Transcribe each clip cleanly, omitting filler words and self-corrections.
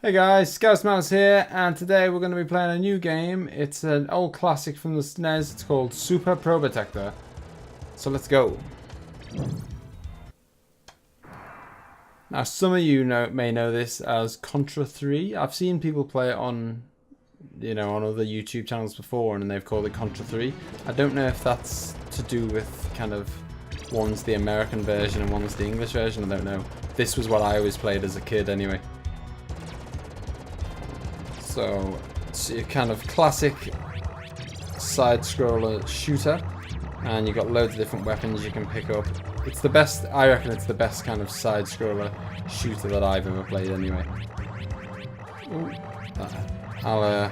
Hey guys, ScouseMouse here, and today we're going to be playing a new game. It's an old classic from the SNES. It's called Super Probotector. So let's go. Now, some of you may know this as Contra III. I've seen people play it on, on other YouTube channels before, and they've called it Contra III. I don't know if that's to do with kind of one's the American version and one's the English version. I don't know. This was what I always played as a kid, anyway. So it's your kind of classic side-scroller shooter, and you've got loads of different weapons you can pick up. It's the best, I reckon it's the best kind of side-scroller shooter that I've ever played anyway. I'll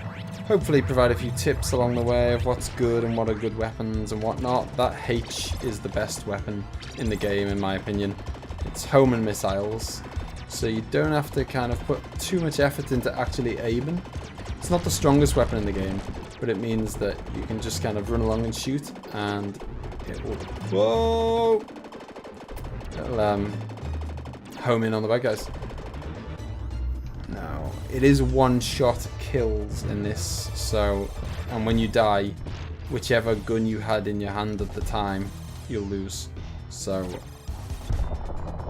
hopefully provide a few tips along the way of what's good and what are good weapons and whatnot. That H is the best weapon in the game in my opinion. It's home and missiles. So you don't have to kind of put too much effort into actually aiming. It's not the strongest weapon in the game, but it means that you can just kind of run along and shoot, and it will, whoa! It'll home in on the bad guys. Now, it is one-shot kills in this, so, and when you die, whichever gun you had in your hand at the time, you'll lose. So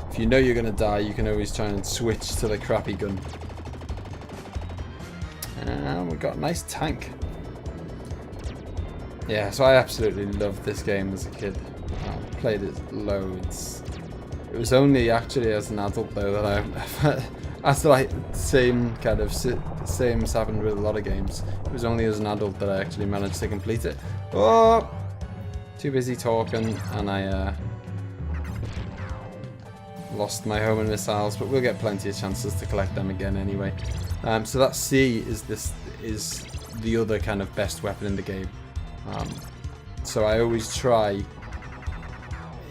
if you know you're going to die, you can always try and switch to the crappy gun. And we've got a nice tank. Yeah, so I absolutely loved this game as a kid. I played it loads. It was only actually as an adult though that that's like same happened with a lot of games. It was only as an adult that I actually managed to complete it. Oh! Too busy talking, and I lost my home and missiles, but we'll get plenty of chances to collect them again anyway. So that C is the other kind of best weapon in the game. So I always try,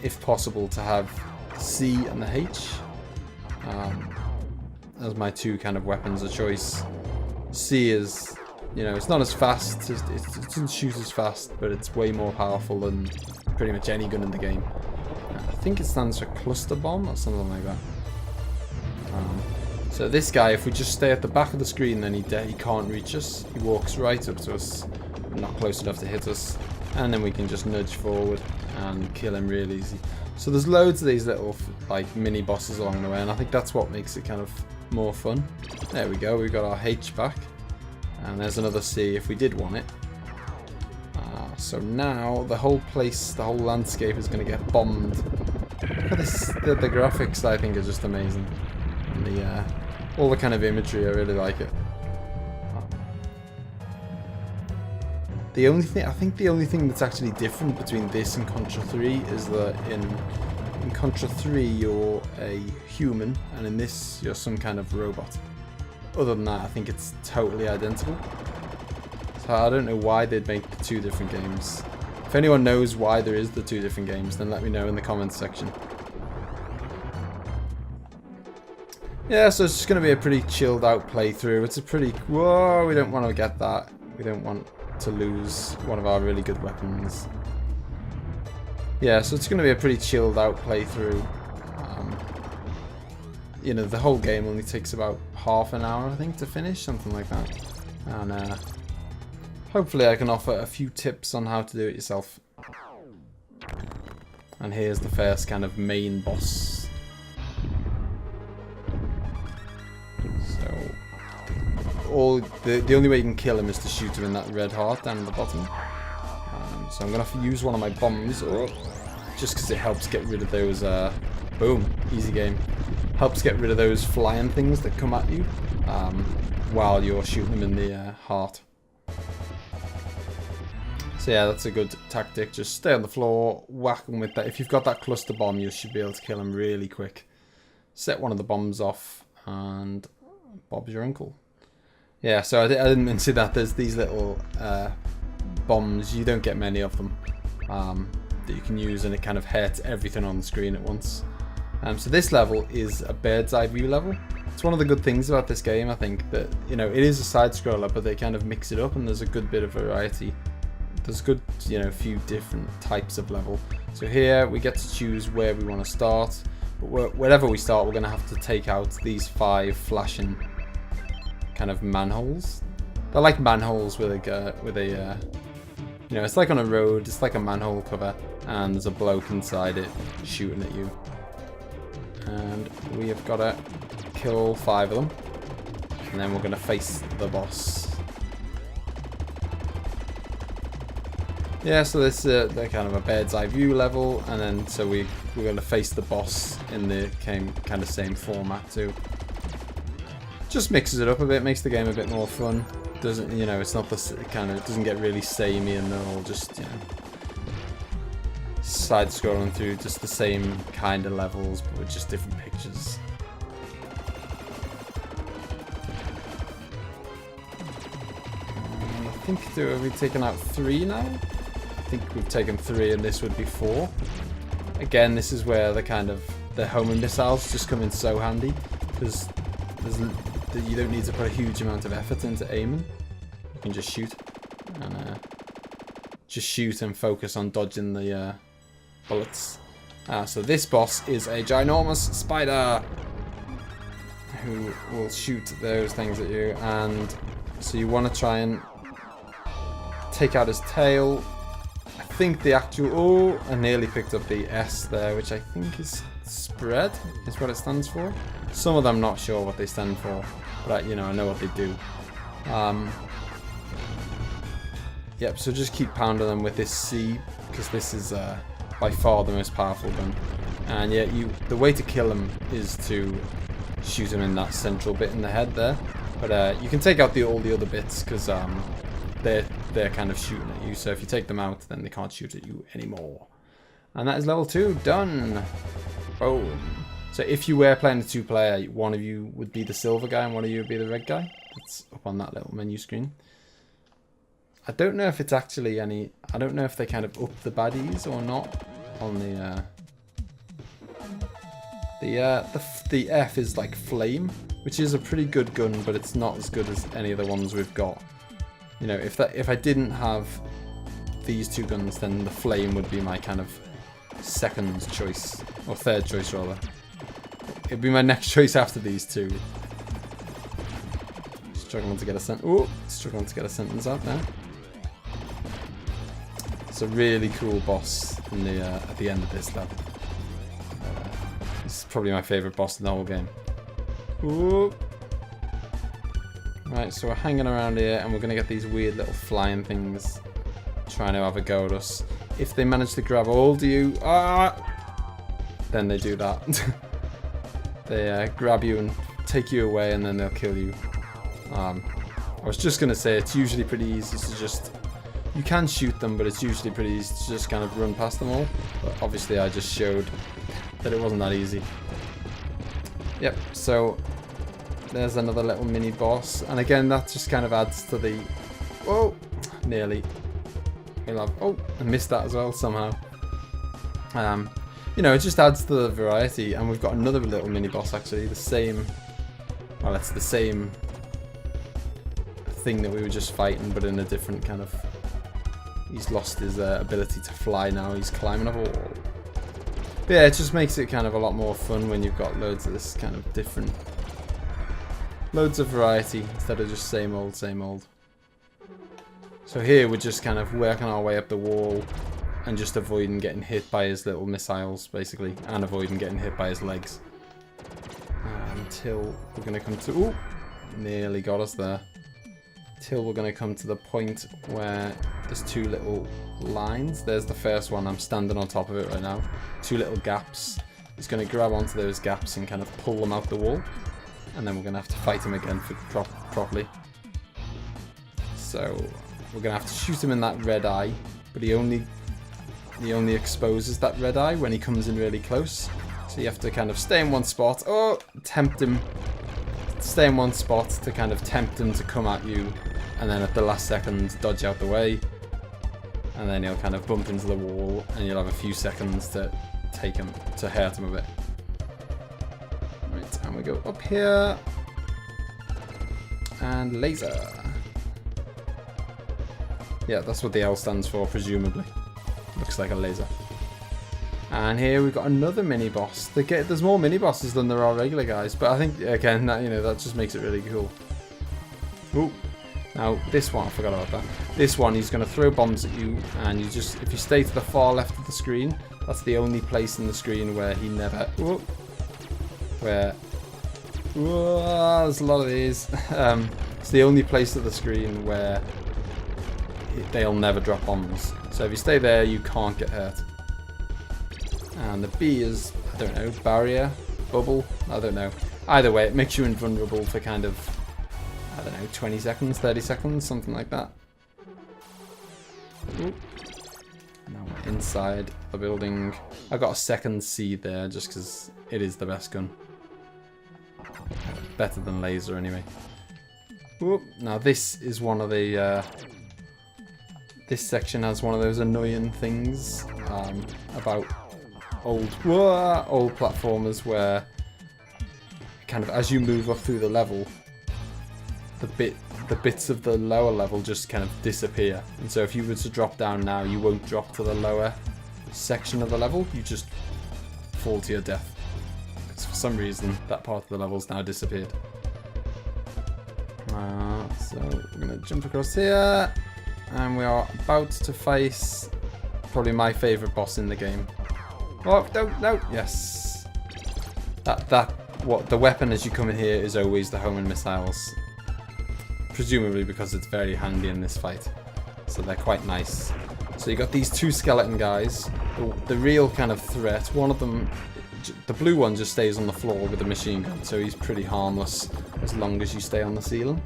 if possible, to have C and the H as my two kind of weapons of choice. C is, it's not as fast, it doesn't shoot as fast, but it's way more powerful than pretty much any gun in the game. I think it stands for cluster bomb or something like that. So this guy, if we just stay at the back of the screen, then he can't reach us. He walks right up to us, not close enough to hit us, and then we can just nudge forward and kill him real easy. So there's loads of these little like mini bosses along the way, and I think that's what makes it kind of more fun. There we go, we've got our H back, and there's another C if we did want it. So now the whole place, the whole landscape is going to get bombed. Look at this, the graphics I think are just amazing. And all the kind of imagery, I really like it. The only thing that's actually different between this and Contra III is that in Contra III you're a human, and in this you're some kind of robot. Other than that, I think it's totally identical. So I don't know why they'd make the two different games. If anyone knows why there is the two different games, then let me know in the comments section. Yeah, so it's just going to be a pretty chilled out playthrough. It's a pretty... Whoa, we don't want to get that. We don't want to lose one of our really good weapons. Yeah, so it's going to be a pretty chilled out playthrough. The whole game only takes about half an hour, I think, to finish. Something like that. And hopefully I can offer a few tips on how to do it yourself. And here's the first kind of main boss. So the only way you can kill him is to shoot him in that red heart down at the bottom. So I'm going to use one of my bombs, just because it helps get rid of those, boom, easy game. Helps get rid of those flying things that come at you while you're shooting them in the heart. So yeah, that's a good tactic. Just stay on the floor, whack them with that. If you've got that cluster bomb, you should be able to kill them really quick. Set one of the bombs off, and Bob's your uncle. Yeah, so I didn't mention that there's these little bombs. You don't get many of them that you can use, and it kind of hurts everything on the screen at once. So this level is a bird's eye view level. It's one of the good things about this game, I think, that it is a side scroller, but they kind of mix it up, and there's a good bit of variety. There's a good, few different types of level. So here we get to choose where we want to start. But wherever we start, we're going to have to take out these 5 flashing kind of manholes. They're like manholes with a you know, it's like on a road. It's like a manhole cover, and there's a bloke inside it shooting at you. And we have got to kill all 5 of them, and then we're going to face the boss. Yeah, so this is they're kind of a bird's eye view level, and then so we're going to face the boss in the kind of same format too. Just mixes it up a bit, makes the game a bit more fun. Doesn't, you know, it's not the kind of, it doesn't get really samey, and they're all just, you know, side scrolling through just the same kind of levels, but with just different pictures. I think have we taken out 3 now? I think we've taken 3, and this would be 4. Again, this is where the kind of the homing missiles just come in so handy, because you don't need to put a huge amount of effort into aiming. You can just shoot, and focus on dodging the bullets. So this boss is a ginormous spider who will shoot those things at you, and so you want to try and take out his tail. I think the actual... Oh, I nearly picked up the S there, which I think is spread, is what it stands for. Some of them I'm not sure what they stand for, but you know, I know what they do. Yep, so just keep pounding them with this C, because this is by far the most powerful gun. And yeah, the way to kill them is to shoot them in that central bit in the head there. But you can take out all the other bits, because they're kind of shooting at you. So if you take them out, then they can't shoot at you anymore. And that is level 2 done. Boom. So if you were playing a 2-player, one of you would be the silver guy and one of you would be the red guy. It's up on that little menu screen. I don't know if it's actually any... I don't know if they kind of up the baddies or not on the F is like flame, which is a pretty good gun, but it's not as good as any of the ones we've got. You know, if I didn't have these 2 guns, then the flame would be my kind of second choice, or third choice rather. It'd be my next choice after these 2. Struggling to get a sentence out there. It's a really cool boss in the at the end of this level. This is probably my favourite boss in the whole game. Ooh. Right, so we're hanging around here, and we're going to get these weird little flying things trying to have a go at us. If they manage to grab hold of you, then they do that. They grab you and take you away, and then they'll kill you. I was just going to say, it's usually pretty easy to just... You can shoot them, but it's usually pretty easy to just kind of run past them all. But obviously I just showed that it wasn't that easy. Yep, so there's another little mini boss. And again, that just kind of adds to the... Whoa! Nearly. Oh, I missed that as well somehow. You know, it just adds to the variety. And we've got another little mini boss actually. The same... Well, it's the same thing that we were just fighting, but in a different kind of... He's lost his ability to fly now. He's climbing a wall. But yeah, it just makes it kind of a lot more fun when you've got loads of this kind of different... Loads of variety instead of just same old, same old. So here we're just kind of working our way up the wall and just avoiding getting hit by his little missiles, basically. And avoiding getting hit by his legs. Until we're going to come to... Ooh! Nearly got us there. Till we're going to come to the point where there's 2 little lines. There's the first one. I'm standing on top of it right now. 2 little gaps. He's going to grab onto those gaps and kind of pull them out the wall. And then we're going to have to fight him again properly. So we're going to have to shoot him in that red eye. But he only exposes that red eye when he comes in really close. So you have to kind of stay in one spot. Oh! Tempt him. Stay in one spot to kind of tempt him to come at you, and then at the last second dodge out the way, and then he'll kind of bump into the wall, and you'll have a few seconds to take him, to hurt him a bit. Right, and we go up here, and laser. Yeah, that's what the L stands for, presumably. Looks like a laser. And here we've got another mini boss. There's more mini bosses than there are regular guys, but I think again that that just makes it really cool. Ooh. Now this one, I forgot about that. This one, he's going to throw bombs at you, and you just, if you stay to the far left of the screen, that's the only place in the screen where he never, there's a lot of these. It's the only place of the screen where they'll never drop bombs. So if you stay there, you can't get hurt. And the B is, I don't know, barrier, bubble, I don't know. Either way, it makes you invulnerable for kind of, I don't know, 20 seconds, 30 seconds, something like that. Ooh. Now we're inside the building. I got a second C there just because it is the best gun. Better than laser anyway. Ooh. Now this is one of the, this section has one of those annoying things about old platformers where kind of as you move up through the level, the bits of the lower level just kind of disappear. And so if you were to drop down now, you won't drop to the lower section of the level, you just fall to your death. Because for some reason, that part of the level's now disappeared. So we're going to jump across here, and we are about to face probably my favourite boss in the game. Oh, no, yes. What the weapon as you come in here is always the homing missiles. Presumably because it's very handy in this fight. So they're quite nice. So you got these two skeleton guys. The real kind of threat, one of them, the blue one just stays on the floor with a machine gun. So he's pretty harmless as long as you stay on the ceiling.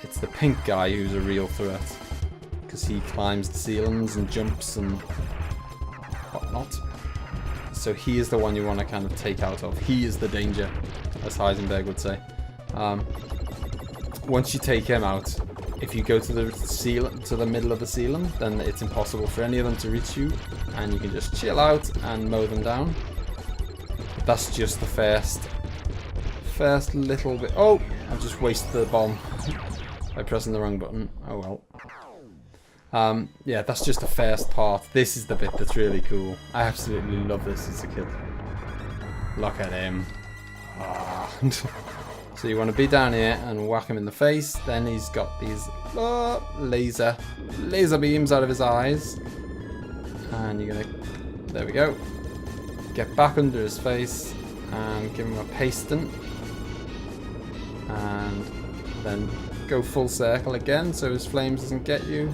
It's the pink guy who's a real threat. Because he climbs the ceilings and jumps and whatnot. So he is the one you want to kind of take out of. He is the danger, as Heisenberg would say. Once you take him out, if you go to the ceiling, to the middle of the ceiling, then it's impossible for any of them to reach you, and you can just chill out and mow them down. But that's just the first little bit. Oh, I've just wasted the bomb by pressing the wrong button. Oh well. Yeah, that's just the first part. This is the bit that's really cool. I absolutely love this as a kid. Look at him. So you want to be down here and whack him in the face. Then he's got these laser beams out of his eyes. And you're going to, there we go. Get back under his face and give him a pasting. And then go full circle again so his flames doesn't get you.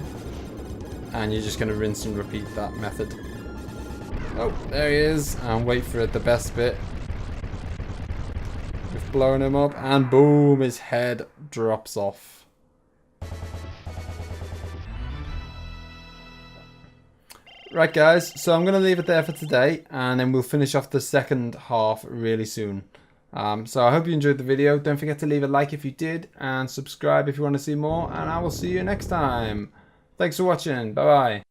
And you're just going to rinse and repeat that method. Oh, there he is. And wait for it, the best bit. We've blown him up, and boom, his head drops off. Right, guys, so I'm going to leave it there for today, and then we'll finish off the second half really soon. So I hope you enjoyed the video. Don't forget to leave a like if you did, and subscribe if you want to see more, and I will see you next time. Thanks for watching. Bye-bye.